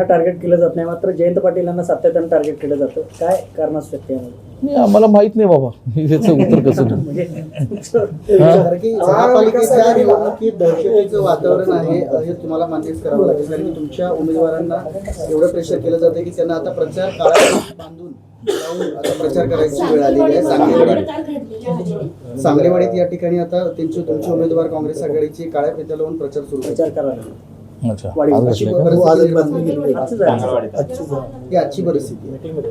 Target केलं जात नाही, मात्र जयंत पाटीलांना सातत्यानं टार्गेट केलं जातं. काय कारण असू शकते यामध्ये? आम्हाला माहित नाही बाबा, याचं उत्तर कसं देऊ? म्हणजे महापालिकेच्या निवडणुकीत दहशतीचं वातावरण आहे हे तुम्हाला मान्यच करावं लागेल, कारण की तुमच्या उमेदवारांना एवढं प्रेशर केलं जातं की त्यांना आता प्रचार काळात बांधून आता प्रचार करायची वेळ आलेली आहे. सांगलेवाडीत या ठिकाणी आता तुमचे उमेदवार काँग्रेस आघाडीचे काळ्या फित्या लावून प्रचार सुरू प्रचार करायला अच्छा, ही आजची परिस्थिती आहे.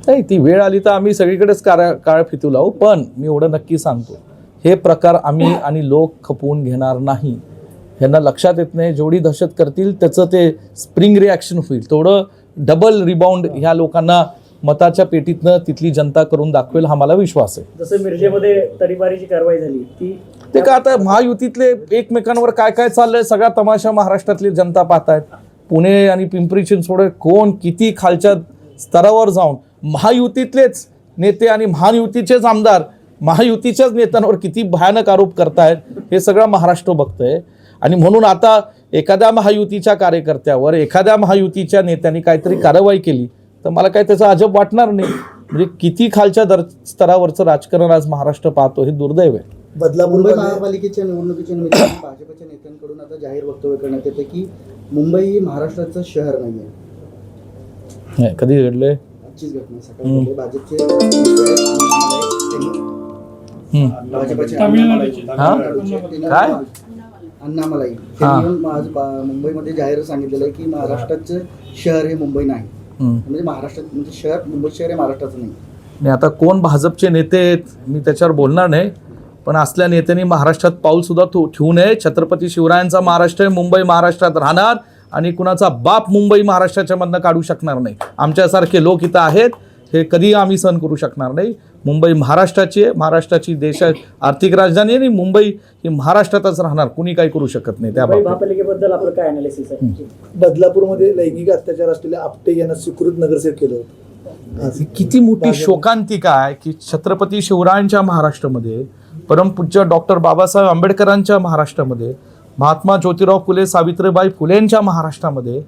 नाही, ती वेळ आली तर आम्ही सगळीकडेच काळ फितू लावू. पण मी एवढं नक्की सांगतो, हे प्रकार आम्ही आणि लोक खपवून घेणार नाही. ह्यांना लक्षात येत नाही, जेवढी दहशत करतील त्याचं ते स्प्रिंग रिॲक्शन होईल, तेवढं डबल रिबाउंड ह्या लोकांना मताच्या पेटीतनं तिथली जनता करून दाखवेल, हा मला विश्वास आहे. जसं मिरजेमध्ये तडीपारीची कारवाई झाली ती ते का आता महायुतीतले एकमेकांवर काय काय चाललंय सगळा तमाशा महाराष्ट्रातली जनता पाहतायत. पुणे आणि पिंपरी चिंचवड कोण किती खालच्या स्तरावर जाऊन महायुतीतलेच नेते आणि महायुतीचेच आमदार महायुतीच्याच नेत्यांवर किती भयानक आरोप करतायत हे सगळं महाराष्ट्र बघतंय. आणि म्हणून आता एखाद्या महायुतीच्या कार्यकर्त्यावर एखाद्या महायुतीच्या नेत्यांनी काहीतरी कारवाई केली तर मला काय त्याचं अजब वाटणार नाही. म्हणजे किती खालच्या स्तरावरचं राजकारण आज महाराष्ट्र पाहतो, हे दुर्दैव आहे. मुंबई महापालिकेच्या निवडणुकीच्या निमित्ताने भाजपच्या नेत्यांकडून आता जाहीर वक्तव्य करण्यात येते की मुंबई ही महाराष्ट्राचं शहर नाहीये. कधी घडलंय? आजचीच घटना सकाळी भाजपचे काय अण्णामलाई त्यांनी आज मुंबईमध्ये जाहीर सांगितलेलं आहे की महाराष्ट्राचं शहर हे मुंबई नाही. म्हणजे महाराष्ट्रात म्हणजे शहर मुंबई शहर हे महाराष्ट्राचं नाही. आता कोण भाजपचे नेते आहेत मी त्याच्यावर बोलणार नाही, पण असल्या नेत्यांनी महाराष्ट्रात पाऊल सुद्धा ठेवू नये. छत्रपती शिवरायांचा महाराष्ट्र आहे, मुंबई महाराष्ट्रात राहणार आणि कुणाचा बाप मुंबई महाराष्ट्राच्या मधनं काढू शकणार नाही. आमच्यासारखे लोक इथं आहेत, हे कधी आम्ही सहन करू शकणार नाही. मुंबई महाराष्ट्राची आहे, महाराष्ट्राची देशात आर्थिक राजधानी आहे आणि मुंबई ही महाराष्ट्रातच राहणार, कुणी काही करू शकत नाही. त्या महापालिकेबद्दल आपलं काय अनालिसिस आहे? बदलापूरमध्ये लैंगिक अत्याचार असलेले आपटे यांना स्वीकृत नगरसेवक केलं होतं. किती मोठी शोकांतिका आहे की छत्रपती शिवरायांच्या महाराष्ट्रामध्ये, परमपूज्य डॉक्टर बाबासाहेब आंबेडकरांच्या महाराष्ट्रामध्ये, महात्मा ज्योतिराव फुले सावित्रीबाई फुलेंच्या महाराष्ट्रामध्ये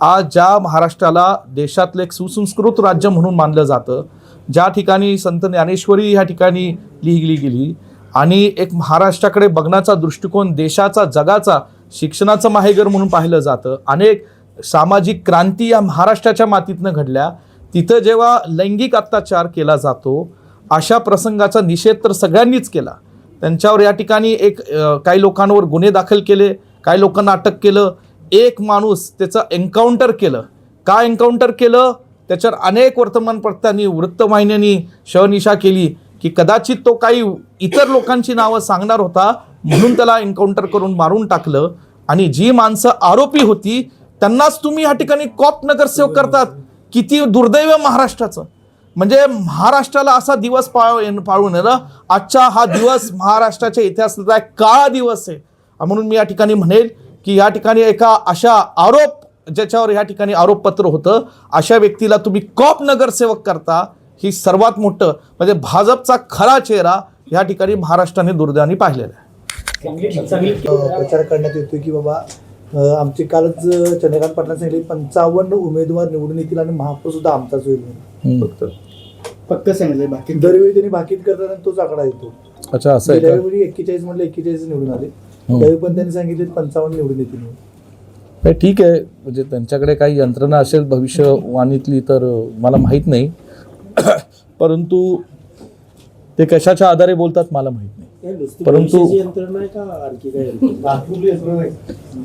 आज ज्या महाराष्ट्राला देशातलं एक सुसंस्कृत राज्य म्हणून मानलं जातं, ज्या ठिकाणी संत ज्ञानेश्वरी ह्या ठिकाणी लिहिली गेली आणि एक महाराष्ट्राकडे बघण्याचा दृष्टिकोन देशाचा जगाचा शिक्षणाचं माहेरघर म्हणून पाहिलं जातं, अनेक सामाजिक क्रांती या महाराष्ट्राच्या मातीतनं घडल्या, तिथं जेव्हा लैंगिक अत्याचार केला जातो अशा प्रसंगाचा निषेध तर सगळ्यांनीच केला. त्यांच्यावर या ठिकाणी काही लोकांवर गुन्हे दाखल केले, काही लोकांना अटक केलं. एक माणूस त्याचं एन्काउंटर केलं. का एन्काउंटर केलं त्याच्यावर अनेक वर्तमानपत्रांनी वृत्तवाहिन्यांनी शहनिशा केली की कदाचित तो काही इतर लोकांची नावं सांगणार होता म्हणून त्याला एन्काउंटर करून मारून टाकलं. आणि जी माणसं आरोपी होती त्यांनाच तुम्ही या ठिकाणी कॉप नगरसेवक करतात. किती दुर्दैव महाराष्ट्राचं. म्हणजे महाराष्ट्राला असा दिवस पाळून येणं, आजचा हा दिवस महाराष्ट्राच्या इतिहासातला एक काळा दिवस आहे. म्हणून मी या ठिकाणी म्हणेल की या ठिकाणी एका अशा आरोप ज्याच्यावर या ठिकाणी आरोपपत्र होतं अशा व्यक्तीला तुम्ही कॉप नगरसेवक करता, ही सर्वात मोठं म्हणजे भाजपचा खरा चेहरा या ठिकाणी महाराष्ट्राने दुर्दैवाने पाहिलेला आहे. प्रचार करण्यात येतो की बाबा आमचे कालच चंद्रकांत पाटलांनी सांगितले 55 उमेदवार निवडून येतील आणि महापौर सुद्धा आमचाच होईल. पक्क सांगितलंय. बाकी दरवेळी त्यांनी भाकीत करताना तोच आकडा येतो. अच्छा, असं आहे. त्यावेळी 41 म्हणलं 41 निवडून आले, त्यावेळी पण त्यांनी सांगितले 55 निवडून येतील. ठीक आहे, म्हणजे त्यांच्याकडे काही यंत्रणा असेल भविष्यवाणीतली तर मला माहीत नाही, परंतु ते कशाच्या आधारे बोलतात मला माहीत नाही. परंतु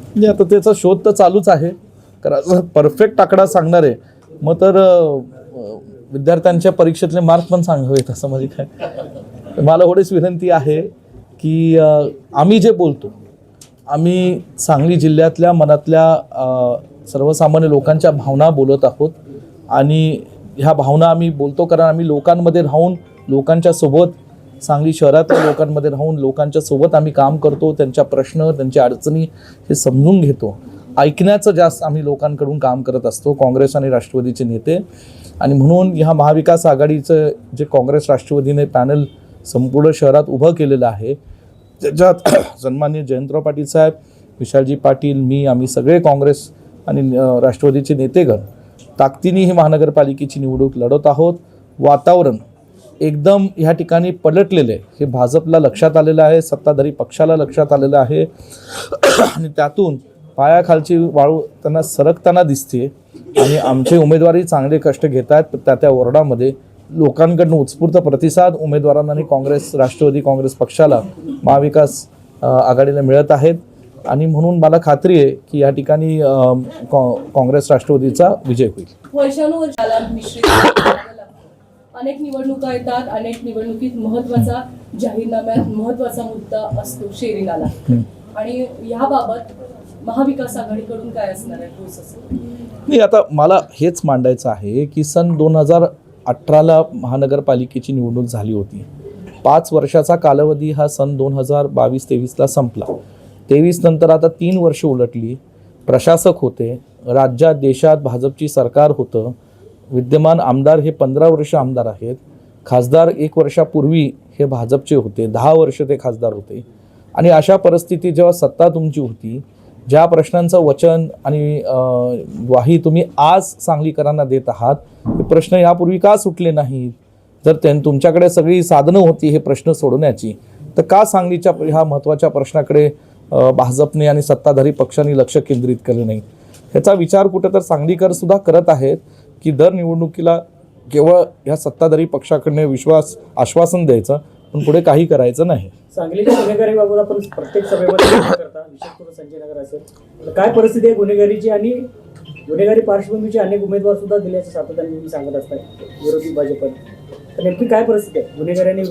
म्हणजे आता त्याचा शोध तर चालूच आहे. कारण परफेक्ट आकडा सांगणार आहे मग तर विद्यार्थ्यांच्या परीक्षेतले मार्क पण सांगावेत असं म्हणजे काय. मला एवढीच विनंती आहे की आम्ही जे बोलतो आम्ही सांगली जिल्ह्यातल्या मनातल्या सर्वसामान्य लोकांच्या भावना बोलत आहोत आणि ह्या भावना आम्ही बोलतो कारण आम्ही लोकांमध्ये राहून लोकांच्या सोबत, सांगली शहरातल्या लोकांमध्ये राहून लोकांच्या सोबत आम्ही काम करतो. त्यांच्या प्रश्न त्यांच्या अडचणी हे समजून घेतो. ऐकण्याचं जास्त आम्ही लोकांकडून काम करत असतो, काँग्रेस आणि राष्ट्रवादीचे नेते. आणि म्हणून ह्या महाविकास आघाडीचं जे काँग्रेस राष्ट्रवादीने पॅनल संपूर्ण शहरात उभं केलेलं आहे त्याच्यात सन्माननीय जयंतराव पाटील साहेब, विशालजी पाटील, मी, आम्ही सगळे काँग्रेस आणि राष्ट्रवादीचे नेतेगण ताकदीने ही महानगरपालिकेची निवडणूक लढत आहोत. वातावरण एकदम ह्या ठिकाणी पलटलेलं आहे हे भाजपला लक्षात आलेलं आहे, सत्ताधारी पक्षाला लक्षात आलेलं आहे आणि त्यातून पायाखालची वाळू त्यांना सरकताना दिसते आणि आमचे उमेदवारही चांगले कष्ट घेत आहेत. त्या वॉर्डामध्ये लोकांकडून उत्स्फूर्त प्रतिसाद उमेदवारांना आणि राष्ट्रवादी काँग्रेस पक्षाला महाविकास आघाडीला मिळत आहेत आणि म्हणून मला खात्री आहे की या ठिकाणी काँग्रेस राष्ट्रवादीचा विजय होईल. वर्षानुवर्षाला मिश्रित करावं लागतं. अनेक निवडणुका येतात, अनेक निवडणुकीत महत्वाचा जाहीरनाम्यात महत्वाचा मुद्दा असतो शेअरिंगाला आणि याबाबत महाविकास आघाडीकडून काय असणार आहे ठोस असं? नाही, आता मला हेच मांडायचं आहे की सन 2018ला महानगरपालिकेची निवडणूक झाली होती. 5 वर्षाचा कालावधी हा सन 2022-23ला संपला. 23 नंतर आता 3 वर्ष उलटली. प्रशासक होते, राज्यात देशात भाजपची सरकार होतं, विद्यमान आमदार हे 15 वर्ष आमदार आहेत, खासदार 1 वर्षापूर्वी हे भाजपचे होते, 10 वर्ष ते खासदार होते आणि अशा परिस्थितीत जेव्हा सत्ता तुमची होती, ज्या प्रश्नांचं वचन आणि ग्वाही तुम्ही आज सांगलीकरांना देत आहात हे प्रश्न यापूर्वी का सुटले नाहीत? जर तुमच्याकडे सगळी साधनं होती हे प्रश्न सोडवण्याची तर का सांगलीच्या ह्या महत्त्वाच्या प्रश्नाकडे भाजपने आणि सत्ताधारी पक्षांनी लक्ष केंद्रित केलं नाही? ह्याचा विचार कुठं तर सांगलीकर सुद्धा करत आहेत की दर निवडणुकीला केवळ ह्या सत्ताधारी पक्षाकडे आश्वासन द्यायचं पण पुढे काही करायचं नाही. सांगलीच्या गुन्हेगारीबाबत आपण प्रत्येक सभेमध्ये चर्चा करता, विशेष करून संजय नगर असेल, तर काय परिस्थिती आहे गुन्हेगारीची आणि गुन्हेगारी पार्श्वभूमीचे अनेक उमेदवार सुद्धा दिल्याचं सातत्याने तुम्ही सांगत असताय विरोधी भाजपने, तर नेमकी काय परिस्थिती आहे गुन्हेगारी?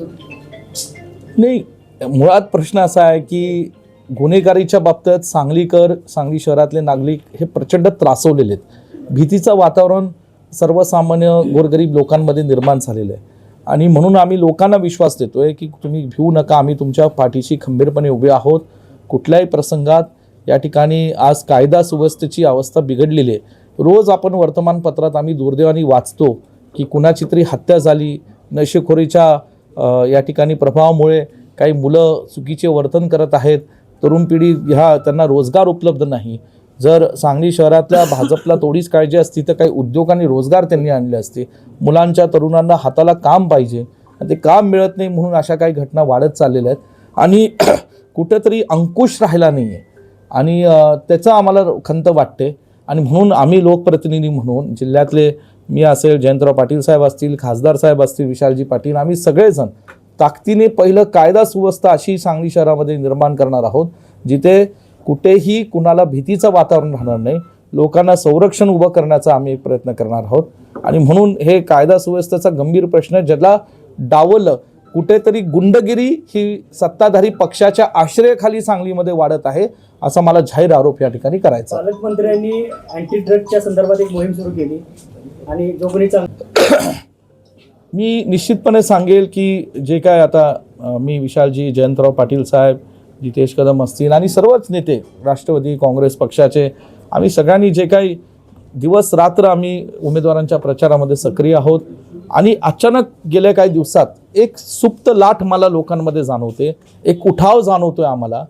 नाही, मुळात प्रश्न असा आहे की गुन्हेगारीच्या बाबतीत सांगली शहरातले नागरिक हे प्रचंड त्रासवलेले आहेत. भीतीचं वातावरण सर्वसामान्य गोरगरीब लोकांमध्ये निर्माण झालेलं आहे आणि म्हणून आम्ही लोकांना विश्वास देतोय की तुम्ही भिवू नका, आम्ही तुमच्या पाठीशी खंबीरपणे उभे आहोत. कुठल्याही प्रसंगात या ठिकाणी आज कायदा सुव्यवस्थेची अवस्था बिघडलेली आहे. रोज आपण वर्तमानपत्रात आम्ही दुर्दैवाने वाचतो की कुणाची तरी हत्या झाली, नशेखोरीच्या या ठिकाणी प्रभावामुळे काही मुलं चुकीचे वर्तन करत आहेत, तरुण पिढी त्यांना रोजगार उपलब्ध नाही. जर सांगली शहरातल्या भाजपला थोडीच काळजी असती तर काही उद्योग आणि रोजगार त्यांनी आणले असते. मुलांच्या तरुणांना हाताला काम पाहिजे, ते काम मिळत नाही म्हणून अशा काही घटना वाढत चाललेल्या आहेत आणि कुठेतरी अंकुश राहिला नाही आहे आणि त्याचं आम्हाला खंत वाटते. आणि म्हणून आम्ही लोकप्रतिनिधी म्हणून जिल्ह्यातले मी असेल, जयंतराव पाटील साहेब असतील, खासदार साहेब असतील, विशालजी पाटील, आम्ही सगळेजण ताकदीने पहिलं कायदा सुव्यवस्था अशी सांगली शहरामध्ये निर्माण करणार आहोत जिथे कुठेही कुणाला भीतीचं वातावरण राहणार नाही. लोकांना संरक्षण उभं करण्याचा आम्ही एक प्रयत्न करणार आहोत आणि म्हणून हे कायदा सुव्यवस्थेचा गंभीर प्रश्न ज्याला डावललं कुठेतरी गुंडगिरी ही सत्ताधारी पक्षाच्या आश्रयाखाली सांगलीमध्ये वाढत आहे असा मला जाहीर आरोप या ठिकाणी करायचा. पालकमंत्र्यांनी अँटी ड्रगच्या संदर्भात एक मोहीम सुरू केली आणि जो कोणी मी निश्चितपणे सांगेल की जे काय आता मी विशालजी, जयंतराव पाटील साहेब, जितेश कदम असतील आणि सर्वच नेते राष्ट्रवादी काँग्रेस पक्षाचे आम्ही सगळ्यांनी जे काही दिवस रात्र आम्ही उमेदवारांच्या प्रचारामध्ये सक्रिय आहोत आणि अचानक गेल्या काही दिवसात एक सुप्त लाट मला लोकांमध्ये जाणवते, एक उठाव जाणवतोय आम्हाला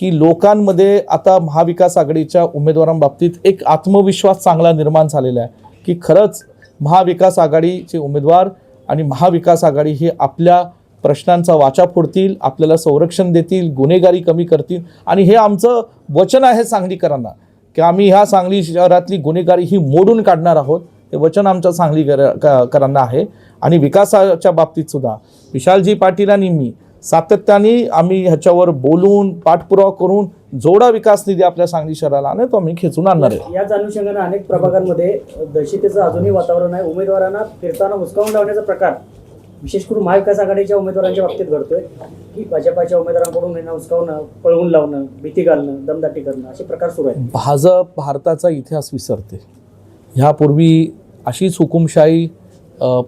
की लोकांमध्ये आता महाविकास आघाडीच्या उमेदवारांबाबतीत एक आत्मविश्वास चांगला निर्माण झालेला आहे की खरंच महाविकास आघाडीचे उमेदवार आणि महाविकास आघाडी ही आपल्या प्रश्नांचा वाचा फोडतील, आपल्याला संरक्षण देतील, गुन्हेगारी कमी करतील आणि हे आमचं वचन आहे सांगलीकरांना की आम्ही ह्या सांगली शहरातली गुन्हेगारी ही मोडून काढणार आहोत. हे वचन आमच्या सांगलीकरांना आहे आणि विकासाच्या बाबतीत सुद्धा विशालजी पाटील आणि मी सातत्याने आम्ही ह्याच्यावर बोलून पाठपुरावा करून जोडा विकास निधी आपल्या सांगली शहराला आणि तो आम्ही खेचून आणणार आहे. याच अनुषंगाने अनेक प्रभागांमध्ये दहशतीचं अजूनही वातावरण आहे. उमेदवारांना फिरताना हुसकावून लावण्याचा प्रकार विशेष करून महाविकास आघाडीच्या उमेदवारांच्या बाबतीत घडतोय की भाजपाच्या उमेदवारांकडून यांना हुसकावणं, पळवून लावणं, भीती घालणं, दमदाटी करणं असे प्रकार सुरू आहेत. भाजप भारताचा इतिहास विसरते. ह्यापूर्वी अशीच हुकुमशाही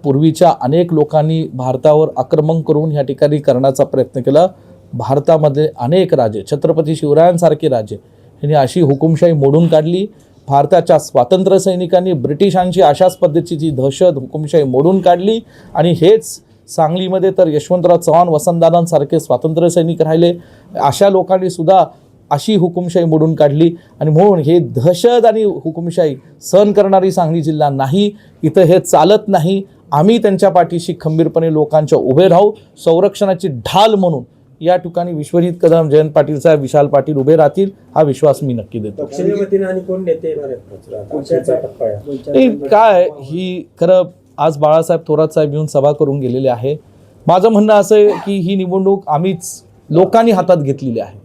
पूर्वीच्या अनेक लोकांनी भारतावर आक्रमण करून ह्या ठिकाणी करण्याचा प्रयत्न केला. भारतामध्ये अनेक राजे, छत्रपती शिवरायांसारखे राजे यांनी अशी हुकुमशाही मोडून काढली. भारताच्या स्वातंत्र्य सैनिकांनी ब्रिटिशांची अशाच पद्धतीची दहशत, हुकुमशाही मोडून काढली आणि हेच सांगलीमध्ये तर यशवंतराव चव्हाण, वसंतदादांसारखे स्वातंत्र्य सैनिक राहिले. अशा लोकांनी सुद्धा अशी हुकुमशाही मोडून काढली. आणि म्हणून हे दहशत आणि हुकुमशाही सहन करणारी सांगली जिल्हा नाही. इथं हे चालत नाही. आम्ही त्यांच्या पाठीशी खंबीरपणे लोकांच्या उभे राहू. संरक्षणाची ढाल म्हणून या ठिकाणी विश्वजित कदम, जयंत पाटील साहेब, विशाल पाटील उभे राहतील, हा विश्वास मी नक्की देतो. पक्षाच्या वतीने आणि कोण नेते येणार आहेत पुढच्या टप्प्यात? नाही, काय ही खरं आज बाळासाहेब थोरात साहेब येऊन सभा करून गेलेले आहे. माझं म्हणणं असं आहे की ही निवडणूक आम्हीच लोकांनी हातात घेतलेली आहे.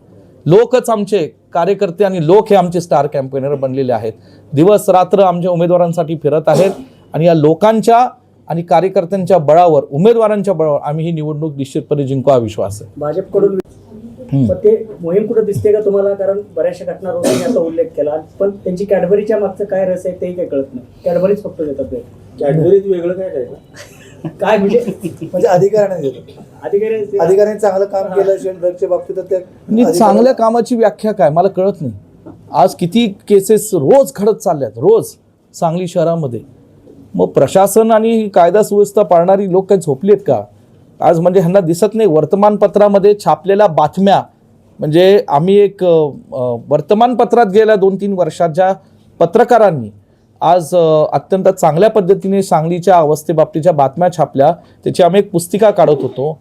लोकच आमचे कार्यकर्ते आणि लोक हे आमचे स्टार कॅम्पेनर बनलेले आहेत. दिवस रात्र आमच्या उमेदवारांसाठी फिरत आहेत आणि या लोकांच्या आणि कार्यकर्त्यांच्या बळावर, उमेदवारांच्या बळावर आम्ही ही निवडणूक निश्चितपणे जिंकू, हा विश्वास आहे. भाजपकडून पण ते मोहीम कुठं दिसते का तुम्हाला? कारण बऱ्याचशा घटना रोजांनी आता उल्लेख केला, पण त्यांची कॅडबरीच्या मागचं काय रस आहे तेही काही कळत नाही. कॅडबरीच फक्त देतात ते. कॅडबरीत वेगळं काय काय काय म्हणजे अधिकाऱ्याने देतो. अधिकाऱ्यांनी चांगलं काम केलं ड्रगच्या बाबतीत तर आणि चांगल्या कामाची व्याख्या काय मला कळत नाही. आज किती केसेस रोज घडत चालल्यात, रोज सांगली शहरामध्ये. मग प्रशासन आणि कायदा सुव्यवस्था पाळणारी लोक काही झोपलेत का आज? म्हणजे ह्यांना दिसत नाही. वर्तमानपत्रामध्ये छापलेल्या बातम्या, म्हणजे आम्ही एक वर्तमानपत्रात गेल्या 2-3 वर्षात ज्या पत्रकारांनी आज अत्यंत चांगल्या पद्धतीने सांगलीच्या अवस्थेबाबतीच्या बातम्या छापल्या, त्याची आम्ही एक पुस्तिका काढत होतो.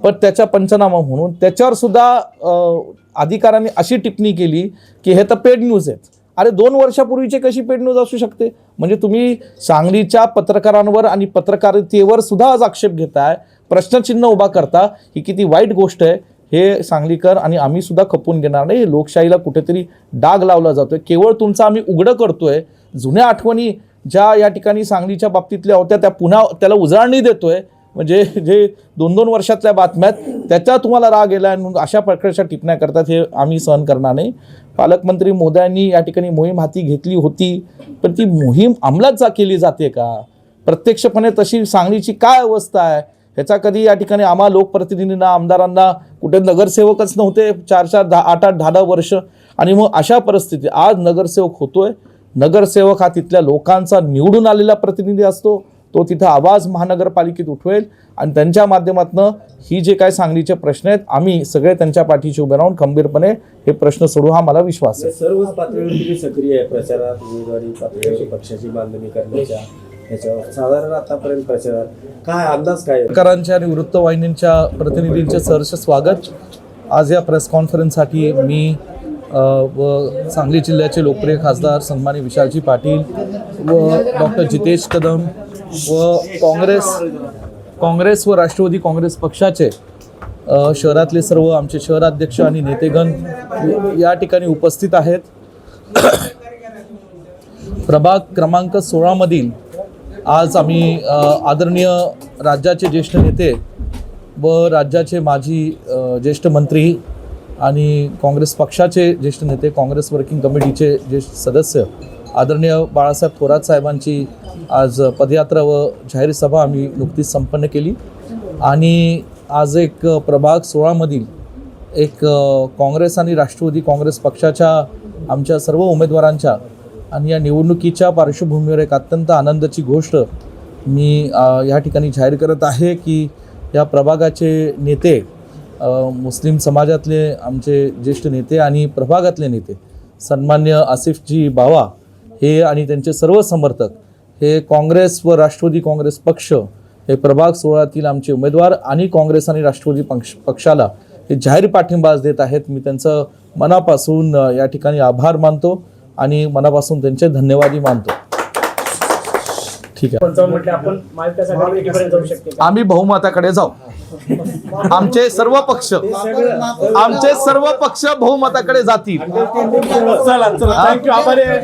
पण त्याच्या पंचनामा म्हणून त्याच्यावर सुद्धा अधिकाऱ्यांनी अशी टिप्पणी केली की हे तर पेड न्यूज आहेत. अरे 2 वर्षापूर्वीचे कशी पेड न्यूज असू शकते? म्हणजे तुम्ही सांगलीच्या पत्रकारांवर आणि पत्रकारितेवर सुद्धा आज आक्षेप घेताय, प्रश्नचिन्ह उभा करता. ही किती वाईट गोष्ट आहे हे सांगलीकर आणि आम्ही सुद्धा खपवून घेणार नाही. लोकशाहीला कुठेतरी डाग लावला जातोय. केवळ तुमचं आम्ही उघडं करतोय. जुन्या आठवणी ज्या या ठिकाणी सांगलीच्या बाबतीतल्या होत्या त्या पुन्हा त्याला उजळणी देतोय. म्हणजे जे 2-2 वर्षातल्या बातम्यात त्याच्या तुम्हाला राग गेला आणि अशा प्रकारच्या टिप्पण्या करतात, हे आम्ही सहन करणार नाही. पालकमंत्री मोदयांनी या ठिकाणी मोहीम हाती घेतली होती, पण ती मोहीम अंमलात केली जाते का? प्रत्यक्षपणे तशी सांगलीची काय अवस्था आहे ह्याचा कधी या ठिकाणी आम्हा लोकप्रतिनिधींना, आमदारांना, कुठे नगरसेवकच नव्हते 4-4, 8-8, 10-10 वर्ष. आणि मग अशा परिस्थितीत आज नगरसेवक होतोय. नगरसेवक हा तिथल्या लोकांचा निवडून आलेला प्रतिनिधी असतो. तो तिथं आवाज महानगरपालिकेत उठवेल आणि त्यांच्या माध्यमातून ही जे काय सांगलीचे प्रश्न आहेत आम्ही सगळे त्यांच्या पाठीशी उभे राहून खंबीरपणे हे प्रश्न सोडू, हा मला विश्वास आहे. सर्वच पातळीवर तुम्ही सक्रिय आहे प्रचारात, उमेदवारी पातळीवर पक्षाची बांधणी करण्याच्या ह्याच्यावर साधारण आतापर्यंत प्रचारात काय अंदाज काय? पत्रकारांच्या आणि वृत्तवाहिन्यांच्या प्रतिनिधींचे सहर्ष स्वागत. आज या प्रेस कॉन्फरन्ससाठी मी व सांगली जिल्ह्याचे लोकप्रिय खासदार सन्माननीय विशालजी पाटील व डॉक्टर जितेश कदम व काँग्रेस व राष्ट्रवादी काँग्रेस पक्षाचे शहरातले सर्व आमचे शहराध्यक्ष आणि नेतेगण या ठिकाणी उपस्थित आहेत. प्रभाग क्रमांक 16 मधील आज आम्ही आदरणीय राज्याचे ज्येष्ठ नेते व राज्याचे माजी ज्येष्ठ मंत्री आणि काँग्रेस पक्षाचे ज्येष्ठ नेते, काँग्रेस वर्किंग कमिटीचे ज्येष्ठ सदस्य आदरणीय बाळासाहेब थोरात साहेबांची आज पदयात्रा व जाहीर सभा आम्ही नुकतीच संपन्न केली. आणि आज एक प्रभाग 16 मधील एक काँग्रेस आणि राष्ट्रवादी काँग्रेस पक्षाच्या आमच्या सर्व उमेदवारांच्या आणि या निवडणुकीच्या पार्श्वभूमीवर एक अत्यंत आनंदाची गोष्ट मी या ठिकाणी जाहीर करत आहे की या प्रभागाचे नेते, मुस्लिम समाजातले आमचे ज्येष्ठ नेते आणि प्रभागातले नेते सन्मान्य आसिफजी बावा हे आणि त्यांचे सर्व समर्थक हे काँग्रेस व राष्ट्रवादी काँग्रेस पक्ष हे प्रभाग 16तील आमचे उमेदवार आणि काँग्रेस आणि राष्ट्रवादी पक्षाला हे जाहीर पाठिंबा देत आहेत. मी त्यांचं मनापासून या ठिकाणी आभार मानतो आणि मनापासून त्यांचे धन्यवादही मानतो. ठीक आहे, 55 म्हटलं आपण महाविकास आघाडी कितीपर्यंत जाऊ शकते? आम्ही बहुमताकडे जाऊ. आमचे सर्व पक्ष बहुमताकडे जातील. चला थँक्यू. आभारी आहे.